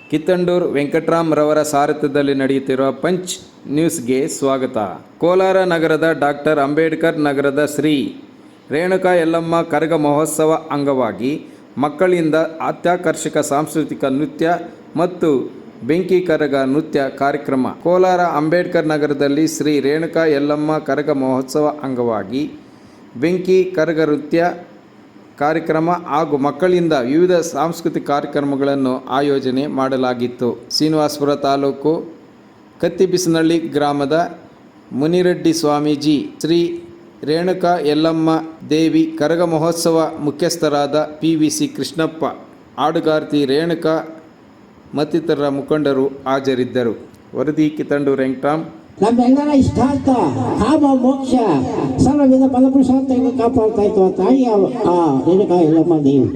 ಕಿತ್ತಂಡೂರು ವೆಂಕಟರಾಮ್ ರವರ ಸಾರಥ್ಯದಲ್ಲಿ ನಡೆಯುತ್ತಿರುವ ಪಂಚ್ ನ್ಯೂಸ್ಗೆ ಸ್ವಾಗತ. ಕೋಲಾರ ನಗರದ ಡಾಕ್ಟರ್ ಅಂಬೇಡ್ಕರ್ ನಗರದ ಶ್ರೀ ರೇಣುಕಾ ಯಲ್ಲಮ್ಮ ಕರಗ ಮಹೋತ್ಸವ ಅಂಗವಾಗಿ ಮಕ್ಕಳಿಂದ ಅತ್ಯಾಕರ್ಷಕ ಸಾಂಸ್ಕೃತಿಕ ನೃತ್ಯ ಮತ್ತು ಬೆಂಕಿ ಕರಗ ನೃತ್ಯ ಕಾರ್ಯಕ್ರಮ. ಕೋಲಾರ ಅಂಬೇಡ್ಕರ್ ನಗರದಲ್ಲಿ ಶ್ರೀ ರೇಣುಕಾ ಯಲ್ಲಮ್ಮ ಕರಗ ಮಹೋತ್ಸವ ಅಂಗವಾಗಿ ಬೆಂಕಿ ಕರಗ ನೃತ್ಯ ಕಾರ್ಯಕ್ರಮ ಹಾಗೂ ಮಕ್ಕಳಿಂದ ವಿವಿಧ ಸಾಂಸ್ಕೃತಿಕ ಕಾರ್ಯಕ್ರಮಗಳನ್ನು ಆಯೋಜನೆ ಮಾಡಲಾಗಿತ್ತು. ಶ್ರೀನಿವಾಸಪುರ ತಾಲೂಕು ಕತ್ತಿಬಿಸನಹಳ್ಳಿ ಗ್ರಾಮದ ಮುನಿರೆಡ್ಡಿ ಸ್ವಾಮೀಜಿ, ಶ್ರೀ ರೇಣುಕಾ ಯಲ್ಲಮ್ಮ ದೇವಿ ಕರಗ ಮಹೋತ್ಸವ ಮುಖ್ಯಸ್ಥರಾದ PVC ಕೃಷ್ಣಪ್ಪ, ಹಾಡುಗಾರ್ತಿ ರೇಣುಕಾ ಮತ್ತಿತರ ಮುಖಂಡರು ಹಾಜರಿದ್ದರು. ವರದಿ ಕಿತ್ತಂಡೂರು ವೆಂಕಟರಾಮ್. ನಮ್ಮೆಲ್ಲರ ಇಷ್ಟಾರ್ಥ, ಕಾಮ, ಮೋಕ್ಷ, ಸರ್ವವಿಧ ಫಲಪುರುಷಾರ್ಥವನ್ನು ಕಾಪಾಡ್ತಾ ಇತ್ತು ಆ ತಾಯಿ ಆ ರೇಣುಕಾ ಯಲ್ಲಮ್ಮ ದೇವಿ.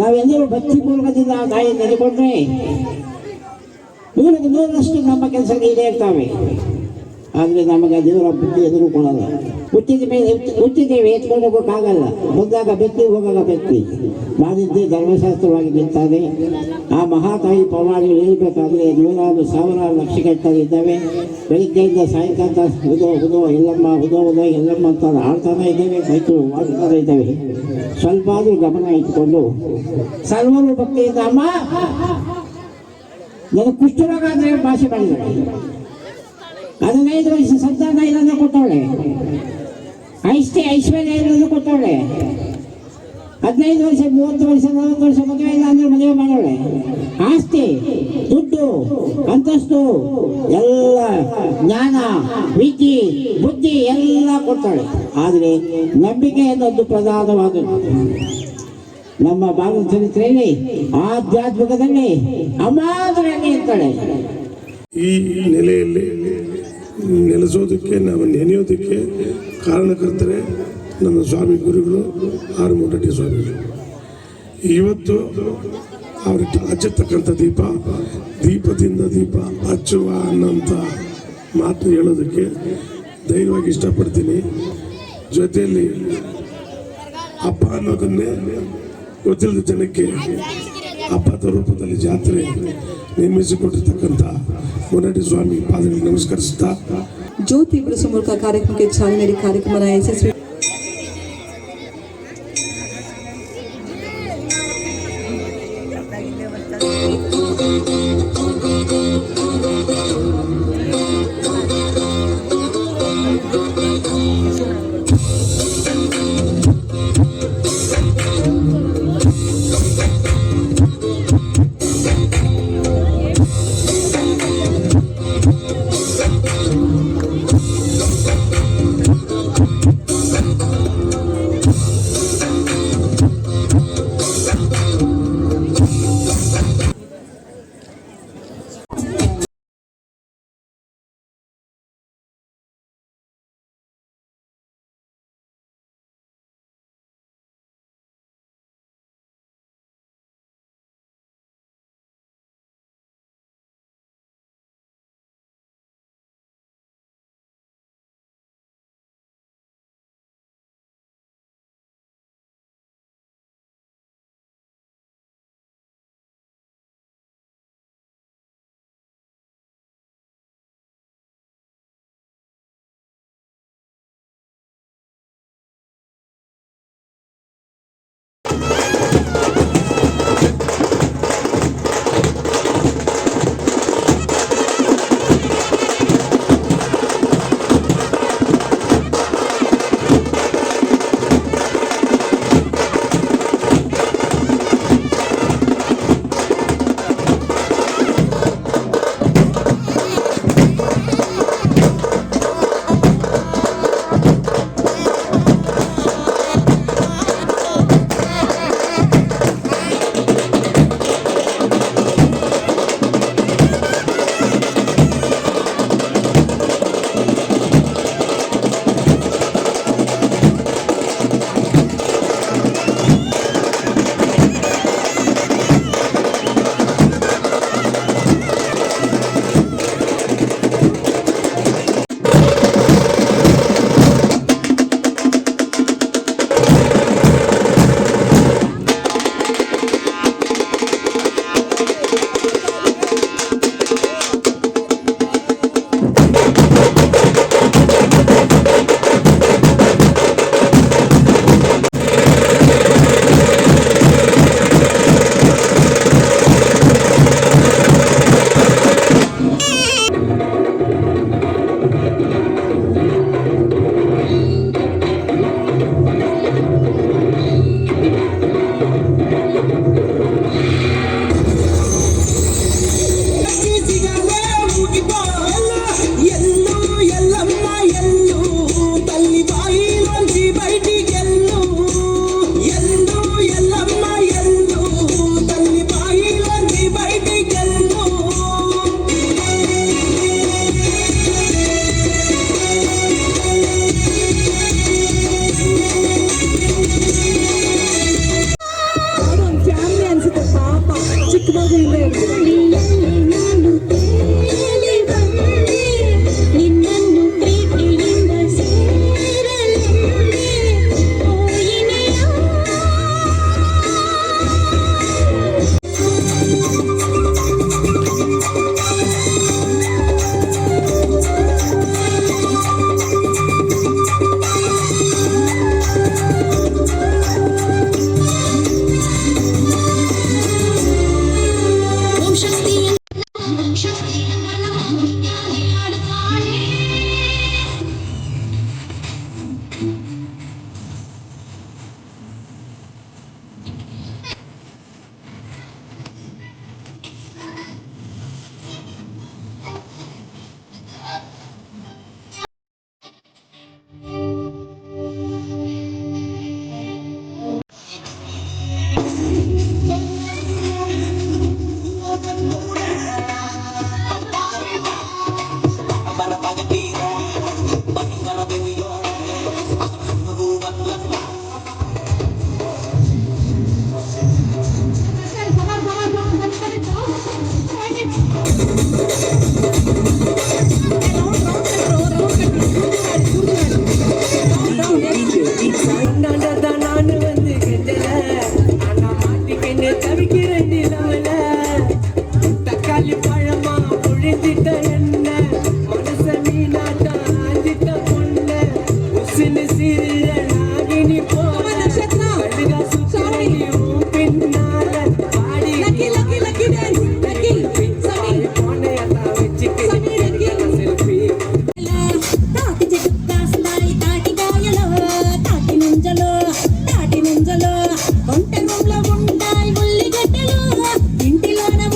ನಾವೆಲ್ಲರೂ ಭಕ್ತಿಪೂರ್ವಕದಿಂದ ಆ ತಾಯಿ ನೆನೆಕೊಂಡ್ರೆ 100% ನಮ್ಮ ಕೆಲಸಗಳು ಈಡೇರ್ತವೆ. ಆದರೆ ನಮಗೆ ದೇವರ ಬುದ್ಧಿ ಎದುರು ಕೊಡಲ್ಲ. ಹುಟ್ಟಿದ್ದೇವೆ, ಎತ್ಕೊಂಡು ಹೋಗೋಕ್ಕಾಗಲ್ಲ. ಬಂದಾಗ ಬೆತ್ತಿ, ಹೋಗಾಗ ಬೆತ್ತಿ. ಮಾಡಿದ್ದೇ ಧರ್ಮಶಾಸ್ತ್ರವಾಗಿ ನಿಂತಾನೆ. ಆ ಮಹಾತಾಯಿ ಪ್ರಮಾಣಿಗಳು ಹೇಳಬೇಕಾದ್ರೆ 100,000 ಲಕ್ಷ ಕಟ್ಟಲಿದ್ದಾವೆ. ಬೆಳಿಗ್ಗೆಯಿಂದ ಸಾಯಂಕಾಲ ಉದೋ ಎಲ್ಲಮ್ಮ ಎಲ್ಲಮ್ಮ ಅಂತ ಆಡ್ತಾನೆ ಇದ್ದೇವೆ, ಮೈಸೂರು ಮಾಡ್ತಾನೆ ಇದ್ದೇವೆ. ಸ್ವಲ್ಪ ಆದರೂ ಗಮನ ಇಟ್ಕೊಂಡು ಸರ್ವರು ಭಕ್ತಿಯಿಂದ ಅಮ್ಮ ನನಗೆ ಕುಷ್ಠರೋಗ ಅಂದರೆ ಭಾಷೆ ಮಾಡಿದ್ದಾರೆ. 15 ವರ್ಷ ಸಂತಾನ ಇಲ್ಲದ ಕೊಟ್ಟವಳೆ, ಐಶ್ವರ್ಯ ಇಲ್ಲದ ಕೊಟ್ಟವಳೆ. 15 ವರ್ಷ 30 ವರ್ಷ 40 ವರ್ಷ ಮದುವೆ ಇಲ್ಲ ಅಂದ್ರೆ ಮದುವೆ ಮಾಡೋಳೆ. ಆಸ್ತಿ, ದುಡ್ಡು, ಅಂತಸ್ತು ಎಲ್ಲ, ಜ್ಞಾನ, ವಿದ್ಯೆ, ಬುದ್ಧಿ ಎಲ್ಲ ಕೊಡ್ತಾಳೆ. ಆದರೆ ನಂಬಿಕೆ ಅನ್ನೋದು ಪ್ರಧಾನವಾದದ್ದು. ನಮ್ಮ ಭಾರತ ಚರಿತ್ರೆಯಲ್ಲಿ ಆಧ್ಯಾತ್ಮಿಕದಲ್ಲಿ ಅಮಾದರಲ್ಲಿ ಇರ್ತಾಳೆ. ಈ ನೆಲೆಯಲ್ಲಿ ನೆಲೆಸೋದಕ್ಕೆ, ನಾವು ನೆನೆಯೋದಕ್ಕೆ ಕಾರಣಕರ್ತರೆ ನನ್ನ ಸ್ವಾಮಿ ಗುರುಗಳು ಆರಮೂರೆಡ್ಡಿ ಸ್ವಾಮಿಗಳು. ಇವತ್ತು ಅವ್ರ ಹಚ್ಚತಕ್ಕಂಥ ದೀಪದಿಂದ ದೀಪ ಹಚ್ಚುವ ಅನ್ನೋಂಥ ಮಾತು ಹೇಳೋದಕ್ಕೆ ಧೈರ್ಯವಾಗಿ ಇಷ್ಟಪಡ್ತೀನಿ. ಜೊತೆಯಲ್ಲಿ ಹಬ್ಬ ಅನ್ನೋದನ್ನೇ ಗೊತ್ತಿಲ್ಲದ ಜನಕ್ಕೆ ಹಬ್ಬದ ರೂಪದಲ್ಲಿ ಜಾತ್ರೆ ನಿರ್ಮಿಸಿಕೊಟ್ಟಿರ್ತಕ್ಕಂಥ ಮುರಡಿ ಸ್ವಾಮಿ ಪಾದಗಳಿಗೆ ನಮಸ್ಕರಿಸುತ್ತಾ ಜ್ಯೋತಿ ಬೆಳೆಸುವ ಮೂಲಕ ಕಾರ್ಯಕ್ರಮಕ್ಕೆ ಚಾಲನೆ ನೀಡಿ ಕಾರ್ಯಕ್ರಮದ ಯಶಸ್ವಿ